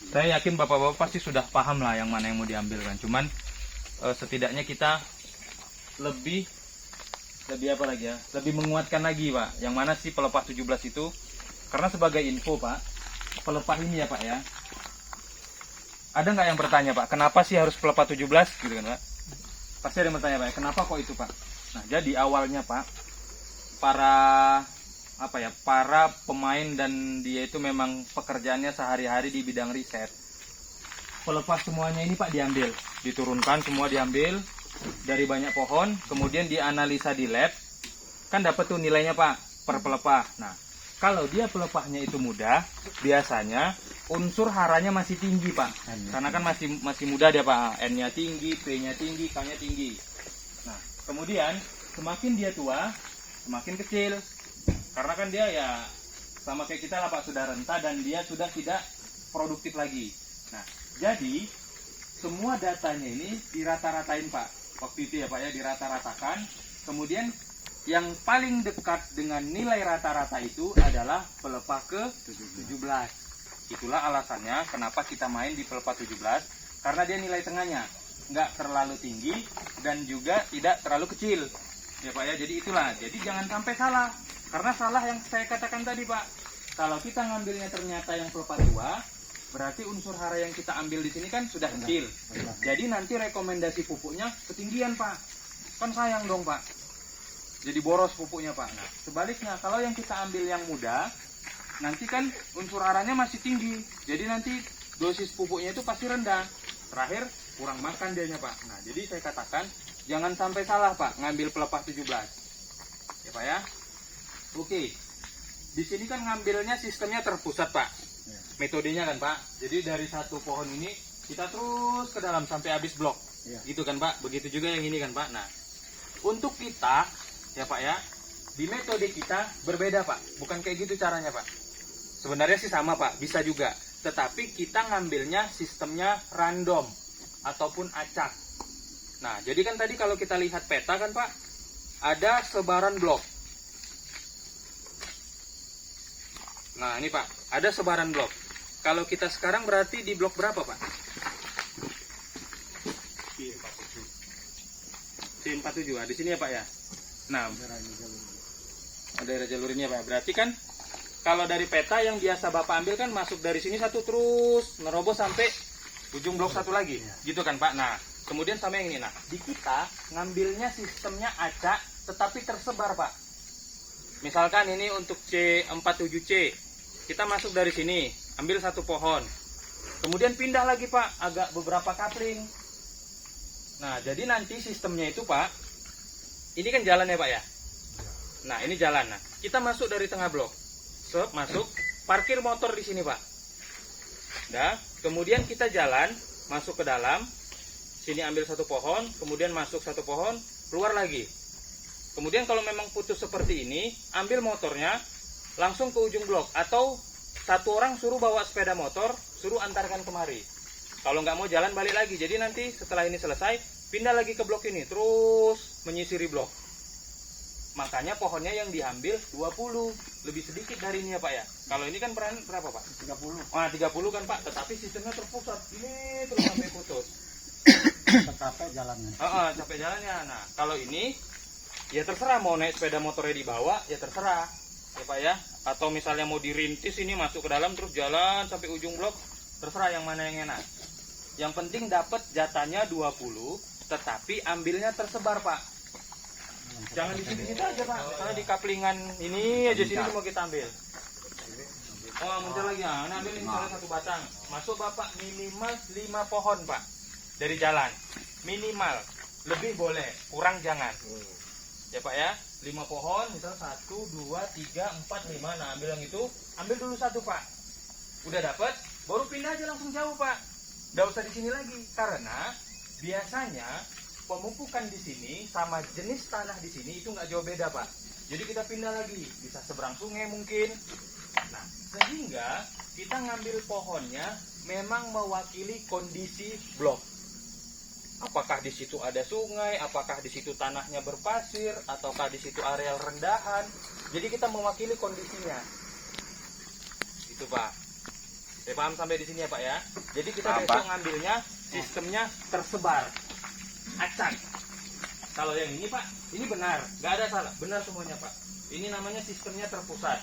Saya yakin bapak-bapak pasti sudah paham lah yang mana yang mau diambil kan. Cuman setidaknya kita lebih apa lagi ya? Lebih menguatkan lagi Pak. Yang mana sih pelepah 17 itu? Karena sebagai info Pak, pelepah ini ya Pak ya. Ada nggak yang bertanya Pak, kenapa sih harus pelepah 17 gitu kan Pak? Pasti ada yang bertanya Pak, kenapa kok itu Pak? Nah jadi awalnya Pak, para pemain dan dia itu memang pekerjaannya sehari-hari di bidang riset. Pelepah semuanya ini Pak diambil, diturunkan semua diambil dari banyak pohon, kemudian dianalisa di lab, kan dapat tuh nilainya Pak per pelepah. Nah kalau dia pelepahnya itu muda, biasanya unsur haranya masih tinggi Pak, karena kan masih muda dia Pak, N-nya tinggi, P-nya tinggi, K-nya tinggi. Nah kemudian semakin dia tua, semakin kecil. Karena kan dia ya sama kayak kita lah Pak, sudah renta dan dia sudah tidak produktif lagi. Nah, jadi semua datanya ini dirata-ratain Pak. Waktu itu ya Pak ya, dirata-ratakan. Kemudian yang paling dekat dengan nilai rata-rata itu adalah pelepah ke-17. Itulah alasannya kenapa kita main di pelepah 17, karena dia nilai tengahnya nggak terlalu tinggi dan juga tidak terlalu kecil. Ya Pak ya, jadi itulah. Jadi jangan sampai salah. Karena salah yang saya katakan tadi Pak, kalau kita ngambilnya ternyata yang pelepah tua, berarti unsur hara yang kita ambil di sini kan sudah kecil. Jadi nanti rekomendasi pupuknya ketinggian Pak, kan sayang dong Pak. Jadi boros pupuknya Pak. Nah sebaliknya kalau yang kita ambil yang muda, nanti kan unsur haranya masih tinggi. Jadi nanti dosis pupuknya itu pasti rendah. Terakhir kurang makan dianya Pak. Nah jadi saya katakan jangan sampai salah Pak ngambil pelepah 17. Ya Pak ya. Oke, di sini kan ngambilnya sistemnya terpusat Pak, metodenya kan Pak. Jadi dari satu pohon ini kita terus ke dalam sampai habis blok, gitu kan Pak. Begitu juga yang ini kan Pak. Nah, untuk kita ya Pak ya, di metode kita berbeda Pak. Bukan kayak gitu caranya Pak. Sebenarnya sih sama Pak, bisa juga. Tetapi kita ngambilnya sistemnya random ataupun acak. Nah, jadi kan tadi kalau kita lihat peta kan Pak, ada sebaran blok. Nah ini Pak, ada sebaran blok. Kalau kita sekarang berarti di blok berapa Pak? C47. Di sini ya Pak ya. Nah, ada jalur ini ya Pak. Berarti kan kalau dari peta yang biasa Bapak ambil kan masuk dari sini satu terus nerobos sampai ujung blok satu lagi, gitu kan Pak. Nah, kemudian sama yang ini. Nah, di kita ngambilnya sistemnya acak, tetapi tersebar Pak. Misalkan ini untuk C47C, kita masuk dari sini, ambil satu pohon, kemudian pindah lagi Pak, agak beberapa kapling. Nah, jadi nanti sistemnya itu Pak, ini kan jalan ya Pak ya. Nah, ini jalan. Nah, kita masuk dari tengah blok, masuk, parkir motor di sini Pak. Nah, kemudian kita jalan, masuk ke dalam, sini ambil satu pohon, kemudian masuk satu pohon, keluar lagi. Kemudian kalau memang putus seperti ini, ambil motornya, langsung ke ujung blok. Atau satu orang suruh bawa sepeda motor, suruh antarkan kemari. Kalau nggak mau jalan, balik lagi. Jadi nanti setelah ini selesai, pindah lagi ke blok ini, terus menyisiri blok. Makanya pohonnya yang diambil 20, lebih sedikit dari ini ya Pak ya. Kalau ini kan berapa Pak? 30. Nah 30 kan Pak, tetapi sistemnya terpusat. Ini terus sampai putus. Capek jalannya. Capek jalannya. Nah kalau ini, ya terserah mau naik sepeda motornya di bawah, ya terserah ya Pak ya. Atau misalnya mau dirintis ini masuk ke dalam terus jalan sampai ujung blok, terserah yang mana yang enak. Yang penting dapat jatahnya 20, tetapi ambilnya tersebar Pak. Jangan di sini aja Pak, misalnya di kaplingan ini aja sini semua kita ambil. Oh muncul lagi ya, nah, ambil ini salah satu batang. Masuk Bapak minimal 5 pohon Pak dari jalan, minimal. Lebih boleh, kurang jangan. Ya Pak ya, 5 pohon, misal 1, 2, 3, 4, 5. Nah ambil yang itu, ambil dulu satu Pak. Udah dapat, baru pindah aja langsung jauh Pak. Nggak usah di sini lagi, karena biasanya pemupukan di sini sama jenis tanah di sini itu nggak jauh beda Pak. Jadi kita pindah lagi, bisa seberang sungai mungkin. Nah, sehingga kita ngambil pohonnya memang mewakili kondisi blok. Apakah di situ ada sungai, apakah di situ tanahnya berpasir, ataukah di situ areal rendahan. Jadi kita mewakili kondisinya. Gitu Pak. Paham sampai di sini ya Pak ya. Jadi kita Paham, besok Pak. ngambilnya sistemnya tersebar, acak. Kalau yang ini Pak, ini benar, nggak ada salah, benar semuanya Pak. Ini namanya sistemnya terpusat.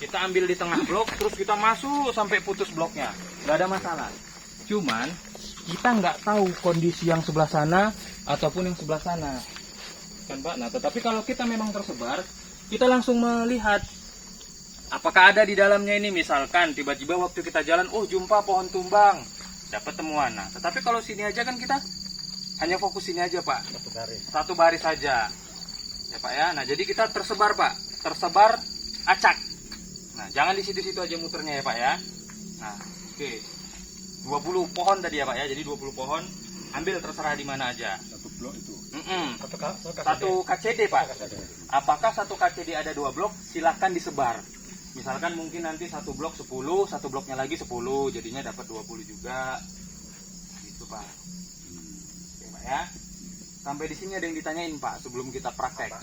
Kita ambil di tengah blok, terus kita masuk sampai putus bloknya, nggak ada masalah. Cuman kita nggak tahu kondisi yang sebelah sana ataupun yang sebelah sana, kan Pak. Nah, tetapi kalau kita memang tersebar, kita langsung melihat apakah ada di dalamnya ini. Misalkan tiba-tiba waktu kita jalan, oh jumpa pohon tumbang, dapat temuan. Nah, tetapi kalau sini aja kan kita hanya fokus sini aja Pak, satu baris saja ya Pak ya. Nah jadi kita tersebar Pak, tersebar acak. Nah jangan di situ-situ aja muternya ya Pak ya. Nah oke, 20 pohon tadi ya Pak ya, jadi 20 pohon, ambil terserah di mana aja. Satu blok itu. Satu KCD Pak. Apakah satu KCD ada 2 blok? Silahkan disebar. Misalkan mungkin nanti satu blok 10, satu bloknya lagi 10, jadinya dapat 20 juga. Gitu Pak. Oke Pak ya. Sampai di sini ada yang ditanyain Pak sebelum kita praktek.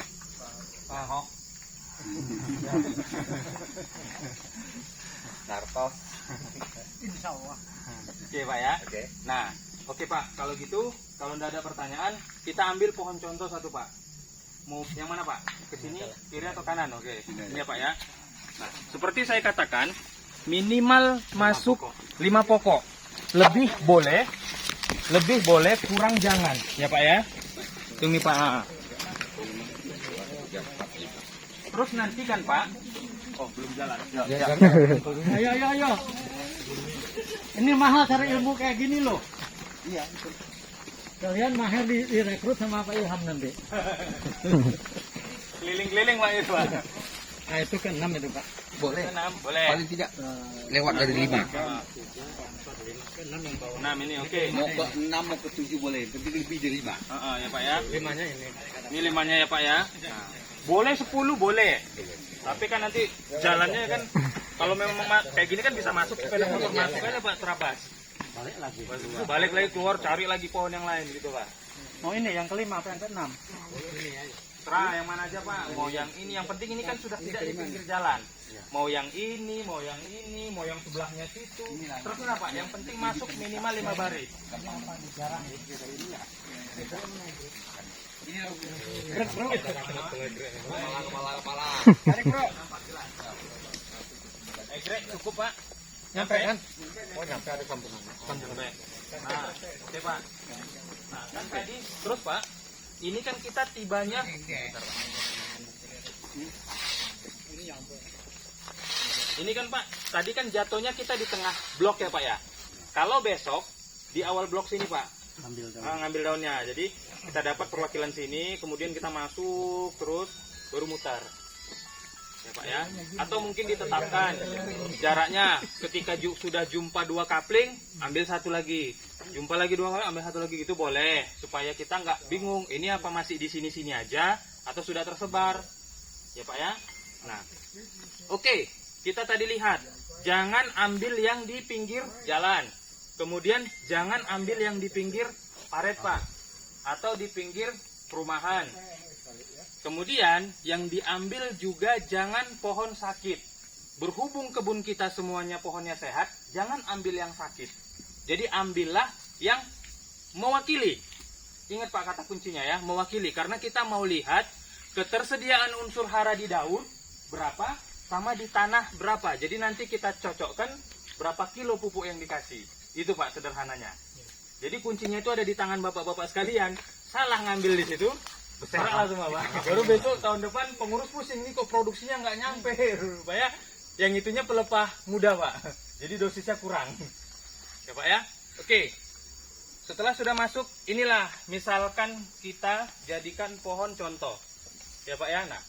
Nartos. Insya Allah. Oke Pak ya. Oke. Nah, oke Pak. Kalau gitu, kalau tidak ada pertanyaan, kita ambil pohon contoh satu Pak. Mau yang mana Pak? Ke sini, kiri atau kanan? Oke. Ini ya Pak ya. Nah, seperti saya katakan, minimal masuk 5 pokok. Lebih boleh, kurang jangan. Ya Pak ya. Tunggu Pak. Terus nanti kan Pak. Oh, belum jalan. Ayo. Ini mahal cari ilmu kayak gini loh. Iya. Kalian mahir direkrut sama Pak Ilham nanti. Keliling-keliling Pak Irfan. Nah itu ke 6 itu Pak. Boleh. 6, boleh. Paling tidak lewat dari 5. 6 ini oke. Mau ke 6 mau ke 7 boleh, tapi lebih dari 5. Ya Pak ya. 5-nya ini. Ini 5-nya ya Pak ya. Nah, boleh 10 boleh. Tapi kan nanti jalannya kan kalau memang kayak gini kan bisa masuk sepeda motor, masuk aja Pak, terabas. Balik lagi keluar, cari lagi pohon yang lain gitu Pak. Oh ini yang kelima apa yang ke-6? Terah yang mana aja Pak. Mau yang ini, yang penting ini kan sudah tidak di pinggir jalan. Mau yang ini, mau yang ini, mau yang sebelahnya situ. Terserah Pak. Yang penting masuk minimal 5 baris. Egrek cukup Pak. Nyampe kan? Oh nyampe ada kampungan. Sampai. Nah, oke Pak. Nah, kan tadi terus Pak, ini kan kita tibanya ini kan Pak, tadi kan jatuhnya kita di tengah blok ya Pak ya. Kalau besok di awal blok sini Pak, ngambil daunnya. Jadi kita dapat perwakilan sini, kemudian kita masuk terus baru mutar. Ya Pak ya. Atau mungkin ditetapkan jaraknya ketika sudah jumpa 2 kapling, ambil satu lagi. Jumpa lagi 2 kapling, ambil satu lagi, itu boleh supaya kita nggak bingung ini apa masih di sini-sini aja atau sudah tersebar. Ya Pak ya. Nah, oke. Kita tadi lihat, jangan ambil yang di pinggir jalan. Kemudian jangan ambil yang di pinggir paret Pak, atau di pinggir perumahan. Kemudian yang diambil juga jangan pohon sakit. Berhubung kebun kita semuanya pohonnya sehat, jangan ambil yang sakit. Jadi ambillah yang mewakili. Ingat Pak kata kuncinya ya, mewakili. Karena kita mau lihat ketersediaan unsur hara di daun berapa, sama di tanah berapa. Jadi nanti kita cocokkan berapa kilo pupuk yang dikasih. Itu Pak sederhananya. Jadi kuncinya itu ada di tangan bapak-bapak sekalian. Salah ngambil di situ, beserak lah semua Pak. Baru besok tahun depan pengurus pusing, ini kok produksinya nggak nyampe Pak ya. Yang itunya pelepah muda Pak. Jadi dosisnya kurang. Ya Pak ya. Oke. Setelah sudah masuk, inilah misalkan kita jadikan pohon contoh. Ya Pak ya. Nah,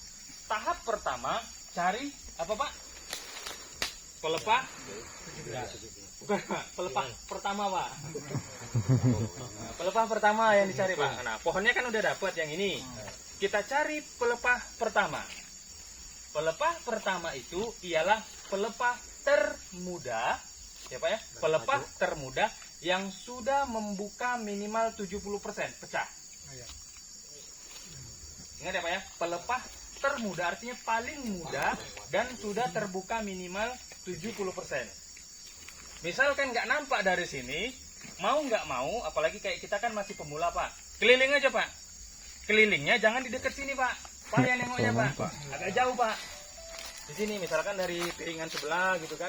tahap pertama cari apa Pak? Pelepah? Bukan Pak, pelepah pertama Pak. Pelepah pertama yang dicari Pak. Nah, pohonnya kan udah dapat yang ini. Kita cari pelepah pertama. Pelepah pertama itu ialah pelepah termuda, ya Pak ya. Pelepah termuda yang sudah membuka minimal 70% pecah. Ingat ya Pak ya, pelepah termuda artinya paling muda dan sudah terbuka minimal 70%. misalkan nggak nampak dari sini, mau nggak mau, apalagi kayak kita kan masih pemula Pak, keliling aja Pak. Kelilingnya jangan di dekat sini Pak. Payah nengoknya Pak. Agak jauh Pak. Di sini misalkan dari piringan sebelah gitu kan.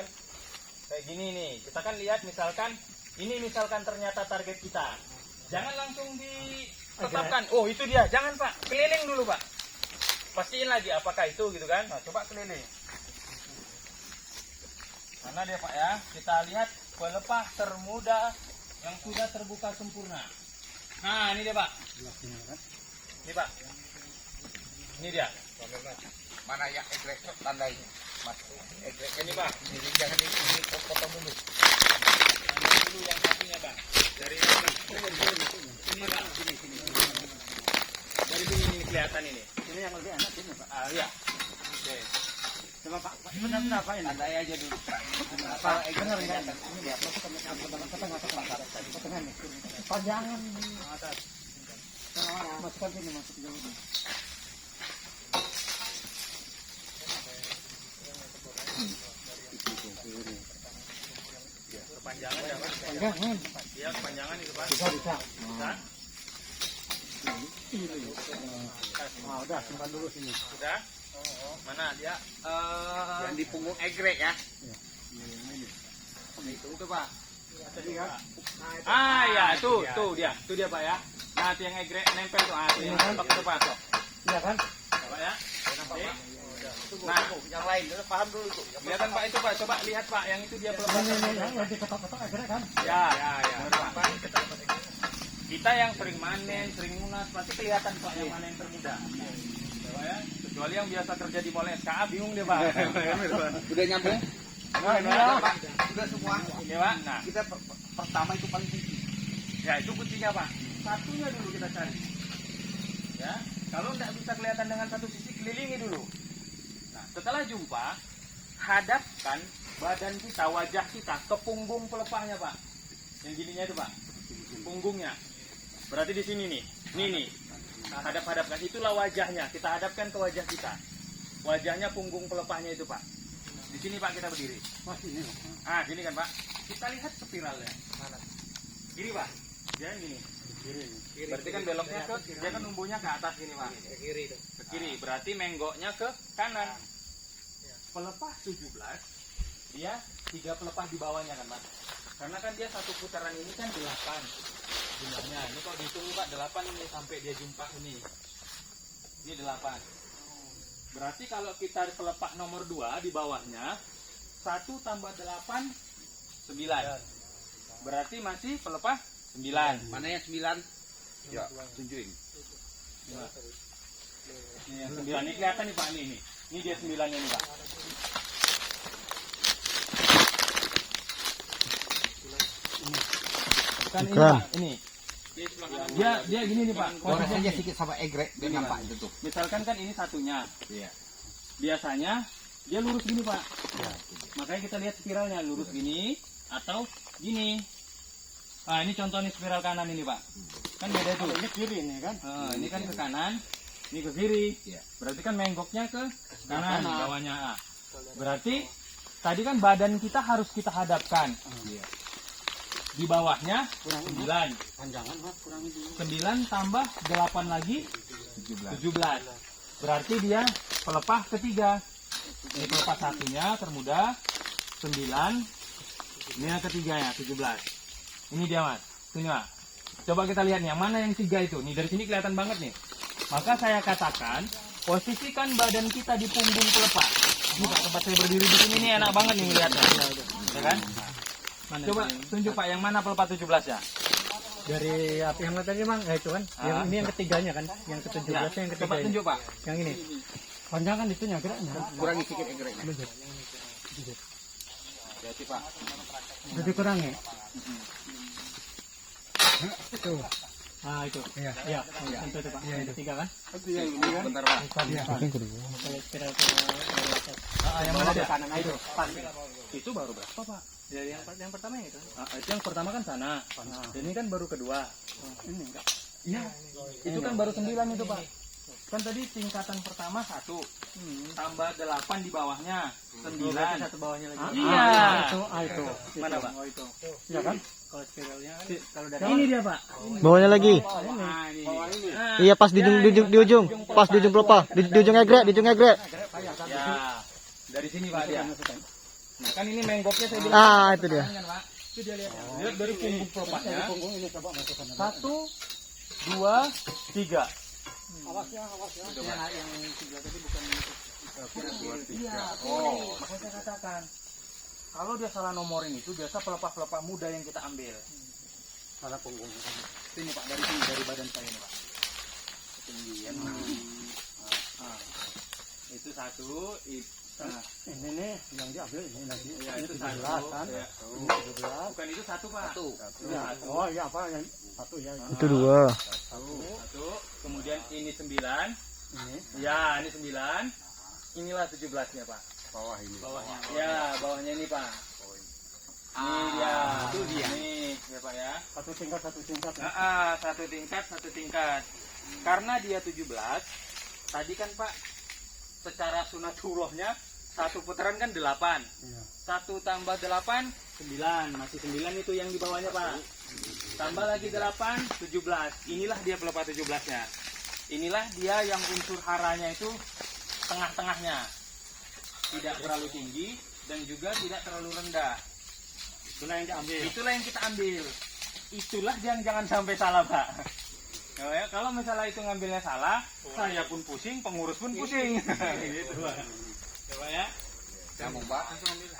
Kayak gini nih. Kita kan lihat misalkan ini misalkan ternyata target kita. Jangan langsung ditetapkan. Oh, itu dia. Jangan Pak. Keliling dulu Pak. Pastiin lagi apakah itu gitu kan. Nah, coba keliling. Mana dia Pak ya? Kita lihat pelepah termuda yang sudah terbuka sempurna. Nah, ini dia Pak. Ini Pak. Ini dia. Mana yang egrek tandanya? Mas, egrek Ini Pak. ini jangan ini potong dulu. Ambil dulu yang satunya Pak. Dari sini. Ini Pak. Sini. Dari sini ini kelihatan ini. Ini yang lebih enak ini Pak. Ah iya. Oke. Coba Pak, benar apa ini? Tandai aja dulu. Pak, benar enggak? Ini dia, Pak, tengah nih. Panjangan ini. Atas. Masukkan sini, masuk jauh ini. Kepanjangan ya Pak. Panjangan. Iya kepanjangan itu Pak. Bisa. Bisa. Ah, udah, simpan dulu sini. Sudah. Mana dia? Yang di punggung egrek ya. Itu Pak. Ah ya, tuh dia Pak ya. Nah, yang egrek nempel tuh. Ah, ini nampak itu Pak. Iya kan? Pak ya. Nah, yang lain dulu paham dulu tuh. Kelihatan Pak itu Pak. Coba lihat Pak, yang itu dia pelepas. Ini yang diketok-ketok akhirnya kan? Ya. Benar, Pak. Kita yang sering manen, sering munas, pasti kelihatan Pak yang mana yang termuda. Ya, kecuali yang biasa kerja di mall SKA bingung dia Pak. Udah nyambung? Nah, Pak. Sudah semua. ya Pak. Nah, Kita pertama itu paling tinggi. ya itu kuncinya Pak. Satunya dulu kita cari. Ya, kalau tidak bisa kelihatan dengan satu sisi, kelilingi dulu. Nah, setelah jumpa, hadapkan badan kita, wajah kita ke punggung pelepahnya Pak. Yang gininya itu Pak, punggungnya. Berarti di sini nih, nih. Hadap-hadapkan, itulah wajahnya. Kita hadapkan ke wajah kita. Wajahnya punggung pelepahnya itu Pak. Di sini Pak kita berdiri. Masih ini. Ah, gini kan Pak. Kita lihat spiralnya. Kiri Pak. Dia yang gini. Kiri. Berarti kan beloknya ke, dia kan numbuhnya ke atas gini Pak. Ke kiri itu. Ke kiri. Berarti menggoknya ke kanan. Pelepah 17, dia 3 pelepah di bawahnya kan Pak. Karena kan dia satu putaran ini kan 8 jumlahnya. Ini kalau dihitung Pak 8 ini sampai dia jumpa ini. Ini 8. Berarti kalau kita pelepah nomor 2 di bawahnya 1 tambah 8 9. Berarti masih pelepah 9. Mana yang 9? Ya, tunjukin. Ini yang 9 ini kelihatan nih Pak ini. Ini dia 9-nya nih Pak. Kan ini Pak, ini. Dia gini nih Pak. Gores aja sedikit sama egrek biar Ini, nampak Pak. itu tuh. Misalkan kan ini satunya. Iya. Biasanya dia lurus gini Pak. Makanya kita lihat spiralnya lurus gini atau gini. Nah ini contoh nih spiral kanan ini Pak. Kan beda tuh. Ini kiri ini kan? Ini kan ke kanan, ini ke kiri. Iya. Berarti kan menggoknya ke kanan bawahnya. Berarti tadi kan badan kita harus kita hadapkan. Iya. Di bawahnya Kurang 9. Panjangan Pak, kurangi dulu. 9 tambah 8 lagi 17. Berarti dia pelepah ketiga. Ini pelepah satunya termuda 9. Ini yang ketiganya 17. Ini dia Mas. Sini Mas. Coba kita lihat nih, yang mana yang 3 itu. Nih dari sini kelihatan banget nih. Maka saya katakan posisikan badan kita di punggung pelepah. Ini Pak, tempat saya berdiri di sini nih enak banget nih ngeliatnya. Ya kan? Coba tunjuk Pak yang mana pelepah 17 ya? Dari apa yang tadi Bang? Itu kan. Yang ini yang ketiganya kan. Yang ke-17 Ya, yang ketiga. coba tunjuk Pak. Yang ini. Panjangan itunya geraknya. Kurangi sedikit egreknya. Berarti Pak. Jadi kurangi. Itu. Ah itu. Iya. Iya. Itu Pak. Yang ketiga kan? Bentar Pak. Iya. Kalau spiral ke atas. Yang mana dia? Kanan itu. Pas. Itu baru berapa Pak? Dari yang pertama itu. Itu yang pertama kan sana. Dan ini kan baru kedua. Ini enggak. Iya. Itu kan baru 9 itu Pak. Kan tadi tingkatan pertama 1, tambah 8 di bawahnya, 9. Satu bawahnya lagi. Iya. Itu. Mana Pak? Oh itu. Iya kan? Kalau spiralnya kan kalau dari Ini dia Pak. Bawahnya lagi. Nah, ini. Nah, Iya pas di ujung. Pas di ujung pelepah. Di ujung egrek, di ujung egrek. ya, dari sini Pak dia. Nah kan ini menggoknya saya bilang. Ah, itu dia. Kan, Pak? Itu dia lihat. Lihat dari punggung pelepahnya. punggung ini coba masukkan. 1, 2, 3. Awas ya. Yang sebelah tadi bukan Iya, oh, makanya saya katakan kalau dia salah nomorin itu biasa pelepah-pelepah muda yang kita ambil. salah punggung. Sini Pak, dari sini, dari badan saya ini Pak. Ketinggian. Nah, itu 1, nah, Ini nih yang diambil ini lagi. ya, Ini itu 17 1 kan? ya. Ini 17. Bukan itu 1 Pak. Ya. Oh iya apa yang satu ya. Itu 2. 1, kemudian ini 9. Ini. Ya, ini 9. Inilah 17-nya Pak. Bawah ini. Bawahnya. Ya, bawahnya ini Pak. Ini dia. Itu dia. Nih, ya Pak ya. Satu tingkat. Satu tingkat. Karena dia 17, tadi kan Pak, secara sunatullahnya satu putaran kan 8. Iya. 1 tambah 8, 9. Masih 9 itu yang di bawahnya Pak. Tambah lagi 8, 17. Inilah dia pelepah 17-nya. Inilah dia yang unsur haranya itu tengah-tengahnya. Tidak terlalu tinggi dan juga tidak terlalu rendah. Itulah yang diambil. Itulah yang kita ambil. Itulah yang jangan sampai salah Pak. Ya, kalau misalnya itu ngambilnya salah, saya pun pusing, pengurus pun pusing. Gitu Pak. Coba ya. Nyambung Pak.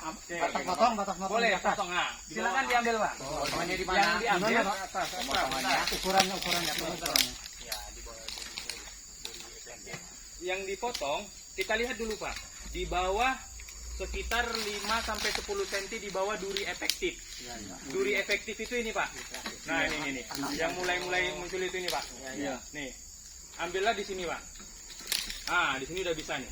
Oke. Potong. Boleh potong. Nah, silakan diambil Pak. Potongannya di mana? Yang diambil Potongannya. Ukurannya. Ya, di bawah. Yang dipotong, kita lihat dulu Pak. Di bawah sekitar 5 sampai 10 cm di bawah duri efektif. Duri efektif itu ini Pak. Nah, ini. Yang mulai muncul itu ini Pak. Iya. Nih. Ambillah di sini Pak. Ah, di sini udah bisa nih.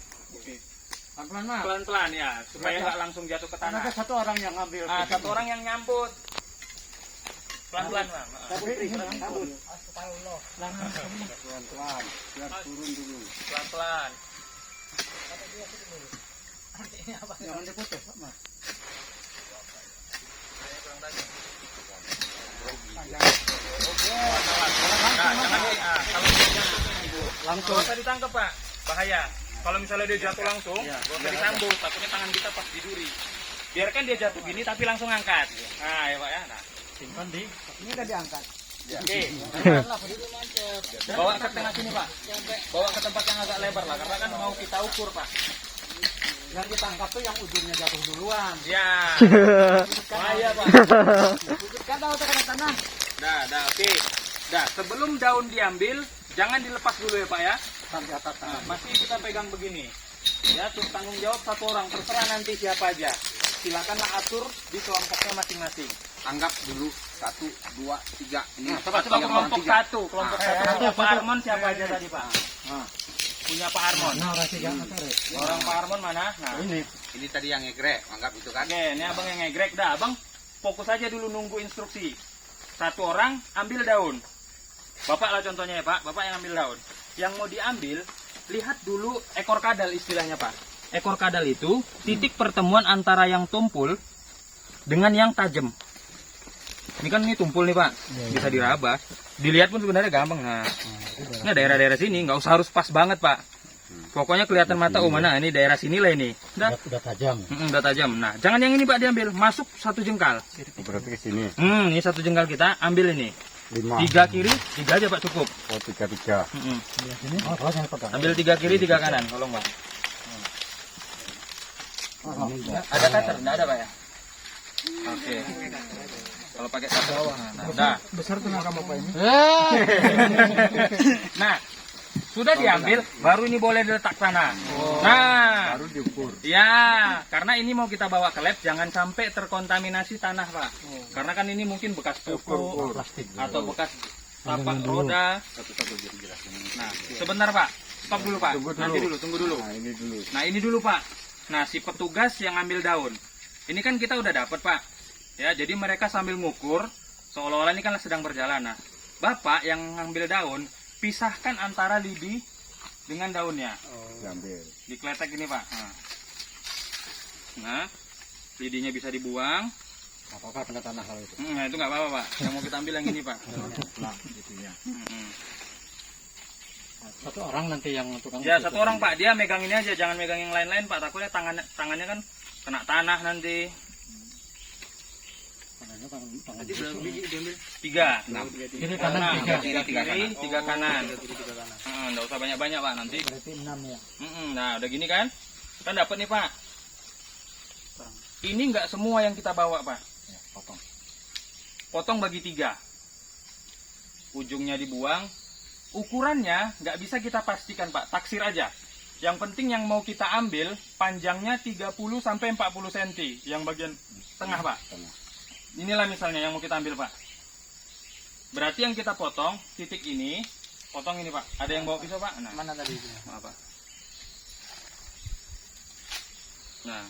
Pelan-pelan Mas. Pelan-pelan ya, supaya nggak langsung jatuh ke Karena tanah. ada satu orang yang ngambil. Satu orang yang nyambut. Pelan-pelan Pak. Tapi ini ngambil. Pelan-pelan. Biar turun dulu. Pelan-pelan. Jangan diputus Mas. Nah, jangan di, kalau dia jatuh Langsung. nggak usah ditangkap Pak, bahaya. Kalau misalnya dia jatuh langsung, nggak usah disambut, takutnya tangan kita pas di duri. Biarkan dia jatuh gini tapi langsung angkat. Nah, ya Pak ya. Nah, Simpan di. Ini udah diangkat. oke. Bawa ke tengah sini Pak. Bawa ke tempat yang agak lebar lah, karena kan mau kita ukur Pak. Yang ditangkap tuh yang ujungnya jatuh duluan. Ya. Bahaya Pak. Kan tahu tekanan tanah. Dah, oke. Dah, sebelum daun diambil, jangan dilepas dulu ya Pak ya. Sampai atas Nah, tanah. masih kita pegang begini. Ya, terus tanggung jawab satu orang, terserah nanti siapa aja. Silakanlah atur di kelompoknya masing-masing. Anggap dulu 1, 2, 3. Ini Coba kelompok satu, kelompok satu. Punya Pak Armon siapa aja tadi Pak? Punya Pak Armon. Nah, orang tiga Orang Pak Armon mana? Nah, Ini tadi yang ngegrek, anggap itu kan. oke, ini abang yang ngegrek dah. Abang fokus aja dulu nunggu instruksi. Satu orang ambil daun. Bapak lah contohnya ya Pak, Bapak yang ambil daun. Yang mau diambil, lihat dulu ekor kadal istilahnya Pak. Ekor kadal itu titik pertemuan antara yang tumpul dengan yang tajam. Ini kan ini tumpul nih Pak, bisa diraba. Dilihat pun sebenarnya gampang. Nah, ini daerah-daerah sini nggak usah harus pas banget Pak. Pokoknya kelihatan mata, oh mana ini daerah sini lah ini. udah tajam. Udah tajam. Nah, jangan yang ini Pak diambil, masuk 1 jengkal. Berarti ke sini. Ini 1 jengkal kita ambil ini. 5. 3 kiri, 3 aja Pak cukup. Oh, 3. Ini oh, saya pegang. Ambil 3 kiri, 3 kanan, tolong Pak. Ada cutter? Enggak ada Pak ya? Oke. Kalau pakai cutter, nah, dah. Besar tenaga Bapak ini. Nah, sudah diambil, baru ini boleh diletak sana. Nah, Baru diukur. ya, karena ini mau kita bawa ke lab, jangan sampai terkontaminasi tanah Pak. Karena kan ini mungkin bekas pupuk atau bekas tapak roda. Nah, sebentar Pak, stop dulu Pak. Nanti dulu, tunggu dulu. Nah, ini dulu. Nah, ini dulu Pak. Nah, si petugas yang ngambil daun. Ini kan kita udah dapat Pak. Ya, jadi mereka sambil ngukur, seolah-olah ini kan sedang berjalan. Nah, Bapak yang ngambil daun, pisahkan antara lidi dengan daunnya. Diambil. Dikletek ini Pak. Nah, lidinya bisa dibuang. Apa-apa kena tanah hal itu. Nah, itu nggak apa-apa Pak. Yang mau kita ambil yang ini Pak. Nah, gitu ya. Mm-mm. Satu orang nanti yang tukang. Ya satu orang Pak, dia megang ini aja, jangan megang yang lain-lain Pak. Takutnya tangannya kan kena tanah nanti. Nanti berapa biji diambil? 3. 6. Kiri kanan Nah, 3. tiga kiri, 3 kanan. Kiri 3 kanan. Nggak usah banyak-banyak Pak nanti. Berarti 6 ya. Nah udah gini kan, kan dapat nih Pak. Ini nggak semua yang kita bawa Pak. Ya, potong. Potong bagi 3. Ujungnya dibuang. Ukurannya nggak bisa kita pastikan Pak, taksir aja. Yang penting yang mau kita ambil panjangnya 30 sampai 40 cm, yang bagian tengah Pak. Inilah misalnya yang mau kita ambil Pak. Berarti yang kita potong titik ini, potong ini Pak. Ada yang bawa pisau Pak? Nah, Mana tadi? maaf Pak. Nah,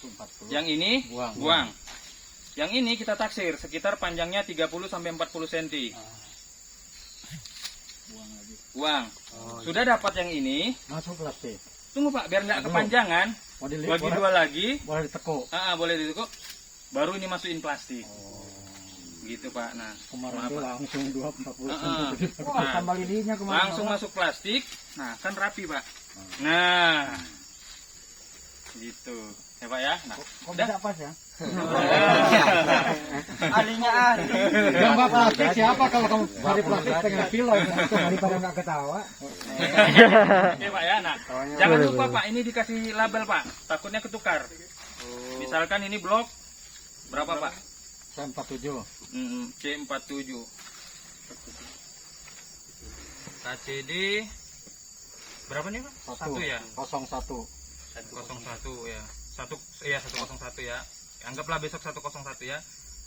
40. yang ini Buang. buang. Yang ini kita taksir sekitar panjangnya 30 sampai 40 cm. Buang lagi. Buang. Oh, Sudah dapat yang ini, masuk plastik. tunggu Pak biar nggak kepanjangan. Mau dilihat Bagi boleh, 2 lagi, boleh ditekuk. boleh ditukuk. Baru ini masukin plastik. Oh. Gitu Pak. Nah, Kemarin maaf, itu Pak. langsung 240 Heeh. cm. Nah, tambah lidinya kemarin. langsung masuk plastik. Nah, kan rapi Pak. Nah, gitu. Ya Pak ya. Nah, Kok udah. bisa pas ya? Alinya ahli. Gambar plastik siapa kalau kamu cari plastik setengah kilo daripada nggak ketawa. Oke Pak ya. Nah, jangan lupa Pak, ini dikasih label Pak. Takutnya ketukar. Misalkan ini blok berapa Pak? C47. C47. KCD berapa nih Pak? 1 ya. 01. 101 ya. 101 ya. Anggaplah besok 101 ya.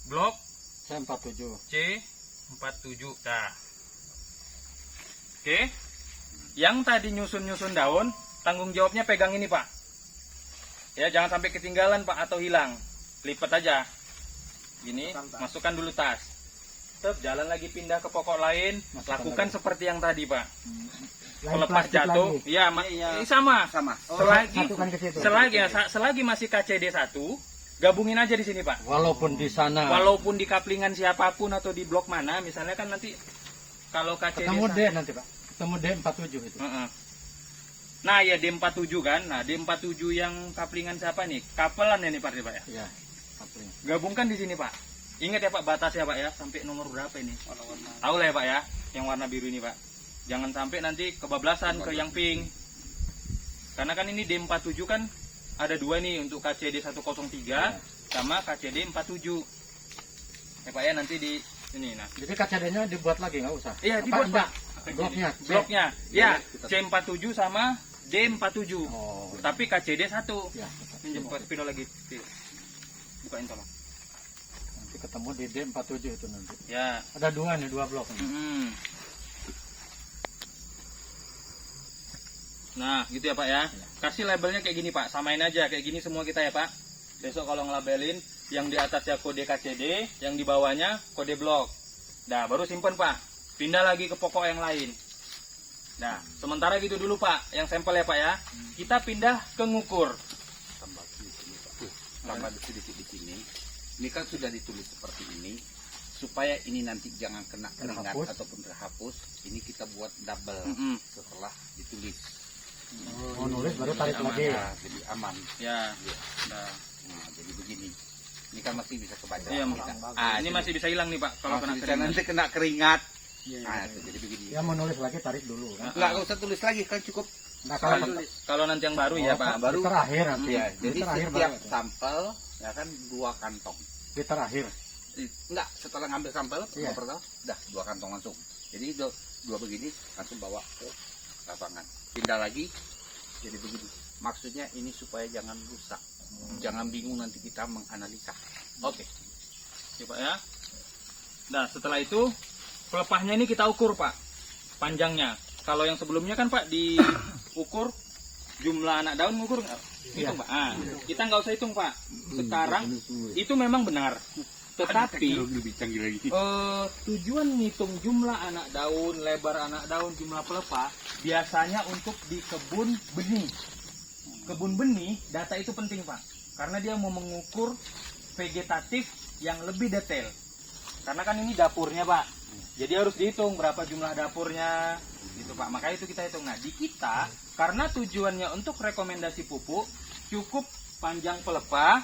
Blok C47. C47. Dah. Oke. Yang tadi nyusun-nyusun daun, tanggung jawabnya pegang ini, Pak. Ya, jangan sampai ketinggalan, Pak, atau hilang. Lipat aja. Gini, masukkan dulu tas. Tetap jalan lagi pindah ke pokok lain, lakukan seperti yang tadi, Pak. Lepas jatuh, ya, sama. Selagi masih KCD 1, gabungin aja di sini Pak. Walaupun di sana. Walaupun di kaplingan siapapun atau di blok mana, misalnya kan nanti kalau KCD Ketemu D nanti Pak. Ketemu D47 itu. Nah ya D47 kan. Nah D47 yang kaplingan siapa nih? Kapelan ya nih Pak ya? Iya. Kapling. Gabungkan di sini Pak. Ingat ya Pak batas ya Pak ya. Sampai nomor berapa ini? Tahu lah ya Pak ya. Yang warna biru ini Pak. Jangan sampai nanti kebablasan ke yang pink. Karena kan ini D47 kan ada 2 nih untuk KCD 103 sama KCD 47. Ya Pak ya nanti di ini nah. Jadi KCD-nya dibuat lagi nggak usah? Iya dibuat Pak. Bloknya. Ya C47 sama D47. Oh. Tapi KCD 1. Ya. Pinjam pindah lagi. Bukain tolong. Nanti ketemu di D47 itu nanti. Ya. Ada 2 nih, 2 blok. Nah, gitu ya Pak ya. Kasih labelnya kayak gini Pak. Samain aja kayak gini semua kita ya Pak. Besok kalau ngelabelin yang di atasnya kode KCD, yang di bawahnya kode blok. Nah, baru simpen Pak. Pindah lagi ke pokok yang lain. Nah, sementara gitu dulu Pak. Yang sampel ya Pak ya. Kita pindah ke ngukur. Tambah sedikit di sini. Ini kan sudah ditulis seperti ini. Supaya ini nanti jangan kena keringat ataupun terhapus. Ini kita buat double setelah ditulis. Mau nulis baru tarik lagi. Nah, jadi aman. Ya. Nah, jadi begini. Ini kan masih bisa kebaca. Iya, ini masih bisa hilang nih Pak kalau kena keringat. Nanti kena keringat. Nah, jadi begini. Ya mau nulis lagi tarik dulu. Nggak usah tulis lagi kan cukup. Nah, Kalau nanti yang baru ya Pak. Baru terakhir nanti. ya. Jadi terakhir setiap baru. sampel ya kan 2 kantong. Di terakhir. Enggak, setelah ngambil sampel Iya. pertama dah 2 kantong langsung. Jadi 2 begini langsung bawa ke lapangan. Pindah lagi jadi begini. Maksudnya ini supaya jangan rusak. Jangan bingung nanti kita menganalisa. Oke. Ya Pak ya. Nah, setelah itu pelepahnya ini kita ukur Pak. Panjangnya. Kalau yang sebelumnya kan Pak diukur jumlah anak daun ngukur nggak? Hitung Pak. Kita nggak usah hitung Pak. Sekarang itu memang benar. Tetapi lebih canggih lagi. tujuan ngitung jumlah anak daun, lebar anak daun, jumlah pelepah biasanya untuk di kebun benih. Kebun benih data itu penting Pak, karena dia mau mengukur vegetatif yang lebih detail. Karena kan ini dapurnya Pak, jadi harus dihitung berapa jumlah dapurnya, gitu Pak. Makanya itu kita hitung. Nah di kita, karena tujuannya untuk rekomendasi pupuk, cukup panjang pelepah,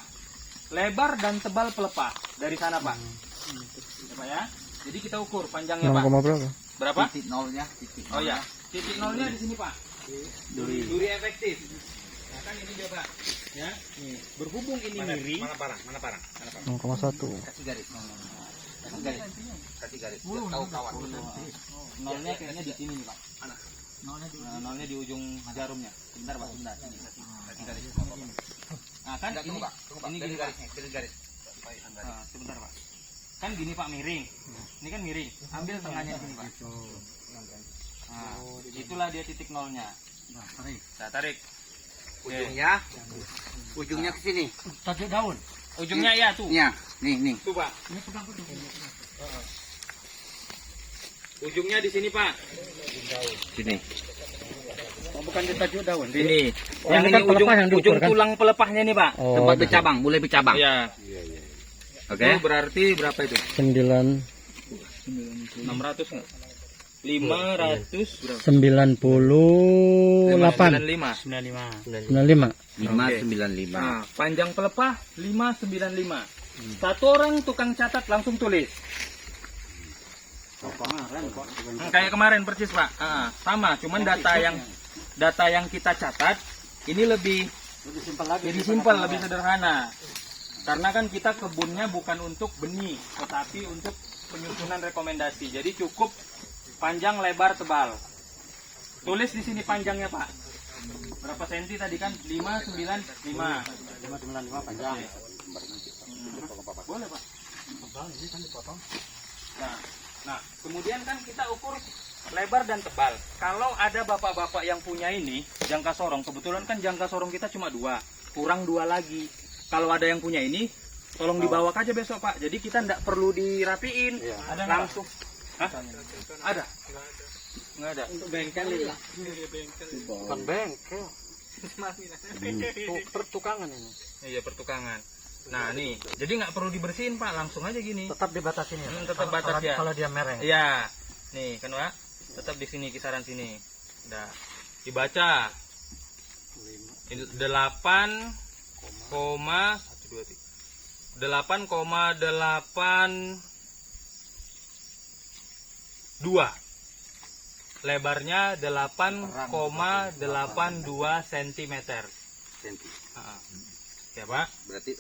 lebar dan tebal pelepah dari sana Pak. Ya, Pak ya. Jadi kita ukur panjangnya Pak. 6, berapa? Berapa? Titik nolnya. Oh ya, titik nolnya di sini Pak. Duri efektif. Nah, kan ini dia Pak. Ya, nih. Berhubung ini miring. Mana parang? 6,1. Kasih garis. Kasih garis. Biar tahu kawan. Nolnya kayaknya di sini nih Pak. Nolnya di ujung jarumnya. Sebentar Pak, sebentar. Kasih garis. Nah kan ini, ini gini Pak. Garis. Nah, sebentar Pak. Kan gini Pak miring. Ini kan miring. Ambil tengahnya sini Pak. Nah, itulah dia titik nolnya. Nah, tarik. Ujungnya ke sini. Tajuk daun. Ujungnya ya tuh. Nih, nih. Tuh Pak. Ujungnya di sini Pak. Sini. Bukan di tajuk daun. Sini. Oh, Yang ini ini kan ujung, pelepah yang diukur, ujung kan? tulang pelepahnya nih Pak. Oh, Tempat bercabang, mulai bercabang. Iya. Oke. Itu berarti berapa itu? 9 600 nggak? 500 berapa? 98 95. 95. 595. Nah, panjang pelepah 595. Satu orang tukang catat langsung tulis. Kayak kemarin persis Pak. Sama, cuman data yang kita catat ini lebih simpel, lebih sederhana. Karena kan kita kebunnya bukan untuk benih, tetapi untuk penyusunan rekomendasi. Jadi cukup panjang, lebar, tebal. Tulis di sini panjangnya Pak. Berapa senti tadi kan? 595. 595 panjang. Boleh Pak. Nah, kemudian kan kita ukur lebar dan tebal. Kalau ada bapak-bapak yang punya ini jangka sorong, kebetulan kan jangka sorong kita cuma 2, kurang 2 lagi. Kalau ada yang punya ini, tolong dibawa aja besok Pak. Jadi kita tidak perlu dirapiin, ada langsung. Hah? Ada? Nggak ada. Untuk bengkel ini. Bukan bengkel. Pertukangan ini. Iya pertukangan. Nah nih, jadi nggak perlu dibersihin Pak, langsung aja gini. Tetap dibatasin ya. Tetap batas ya. Kalau dia mereng. Iya, nih kan Pak, tetap di sini kisaran sini. Udah dibaca. 8,82. Lebarnya 8,82 cm. Ya Pak. Berarti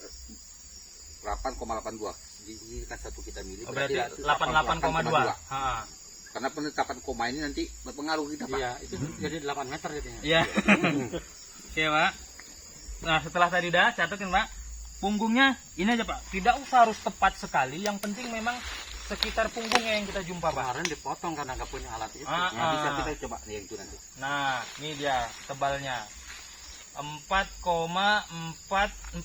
8,82. Ini kan satu kita milih. Oh, berarti 88,2. Karena penetapan koma ini nanti berpengaruh kita Pak. Iya, itu jadi 8 meter jadinya. Iya. Oke Pak. Nah setelah tadi dah catatin Pak. Punggungnya ini aja Pak. Tidak usah harus tepat sekali. Yang penting memang sekitar punggungnya yang kita jumpa Pak. Kemarin dipotong karena nggak punya alat itu. Nah, bisa kita coba nih yang itu nanti. Nah ini dia tebalnya 4,44.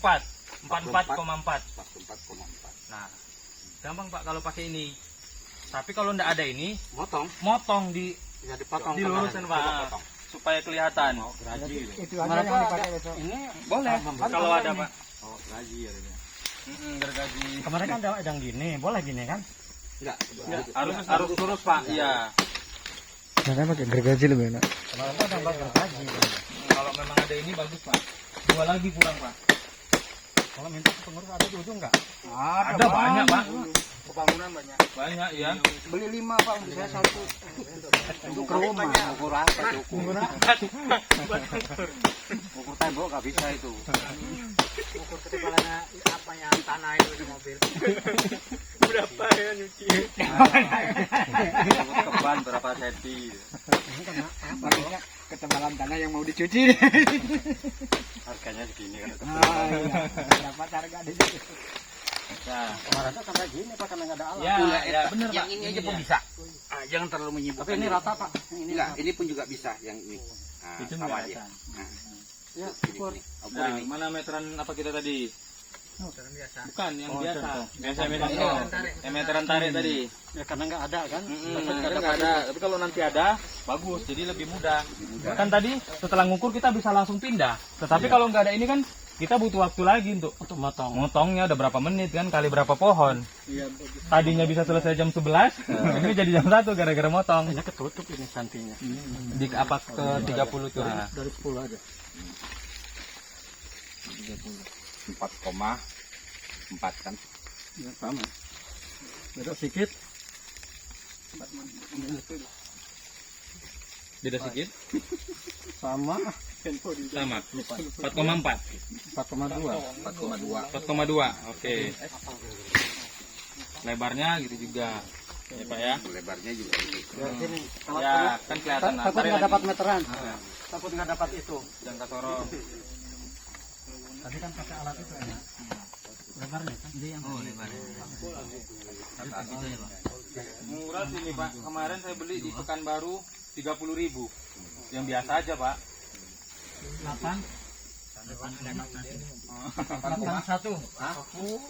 44,4. 44,4. Nah gampang Pak kalau pakai ini. Tapi kalau ndak ada ini, Motong di ya dipotong. dilurusin Pak, supaya kelihatan. Itu aja yang dipakai besok. Ini Boleh, kalau ada Pak. Oh, gaji ya. Gergaji. Kemarin kan ada yang gini, boleh gini kan? Enggak. Harus lurus Pak. Iya. Nah, kan pakai gergaji lebih enak. Kemarin kan ada gergaji. Kalau memang ada ini bagus Pak. 2 lagi kurang Pak. Kalau minta ke pengurus ada di ujung nggak? Ada banyak Pak. Pembangunan banyak. Banyak ya. Beli 5 Pak, untuk saya 1. Untuk ke rumah. Ukur apa ukur? Ukur tembok nggak bisa itu. Ukur ketebalannya apanya tanah itu di mobil. Berapa ya nyuci? Ukur keban berapa senti? Ini kan apa? Ketebalan tanah yang mau dicuci. Harganya segini kan. Iya. Dapat harga di situ. Nah, Kemarin kan kayak gini Pak, karena nggak ada alat. ya bener Yang Pak. ini aja pun bisa. Jangan terlalu menyibukkan. Tapi ini rata Pak. Ini Enggak, ini pun juga bisa yang ini. Itu sama enggak aja. ada. Nah, Ya, ini, ukur. ini. Ukur Nah, ini. mana meteran apa kita tadi? Bukan yang biasa. Biasa meteran tarik. Yang meteran tarik tadi. Ya karena nggak ada kan. Kadang nggak ada. Tapi kalau nanti ada, bagus. Jadi lebih mudah. Kan tadi setelah ngukur kita bisa langsung pindah. Tetapi kalau nggak ada ini kan kita butuh waktu lagi untuk Motong. motongnya udah berapa menit kan kali berapa pohon. Iya. Tadinya bisa selesai jam 11, ini jadi jam 1 gara-gara motong. Ini ketutup ini santinya. Di apa ke 30 tuh. Nah. Dari 10 aja. 4,4 kan. Ya, sama. Beda sedikit. Beda sedikit. Sama. Sama. 4,4. 4,2. 4,2. 4,2. Oke. Lebarnya gitu juga. Ya Pak ya. Lebarnya juga gitu. Ya, sini. Ya, kan kelihatan. Takut Tarik nggak lagi. dapat meteran. Takut nggak dapat itu. Jangan kasoro. Tadi kan pakai alat itu enak. Lebarnya kan? Dia yang lebarnya. Murah sih nih Pak. Kemarin saya beli di Pekanbaru 30.000. Yang biasa aja Pak. 8. 8,1.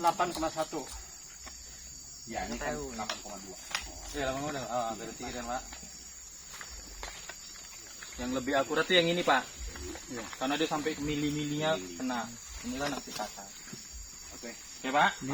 8,1. Ya, ini kan 8,2. Ya, lama udah. Oh, beda sedikit kan Pak. Yang lebih akurat tuh yang ini Pak. Ya. Karena dia sampai mili-milinya kena. Inilah nanti kata. Oke. Oke Pak.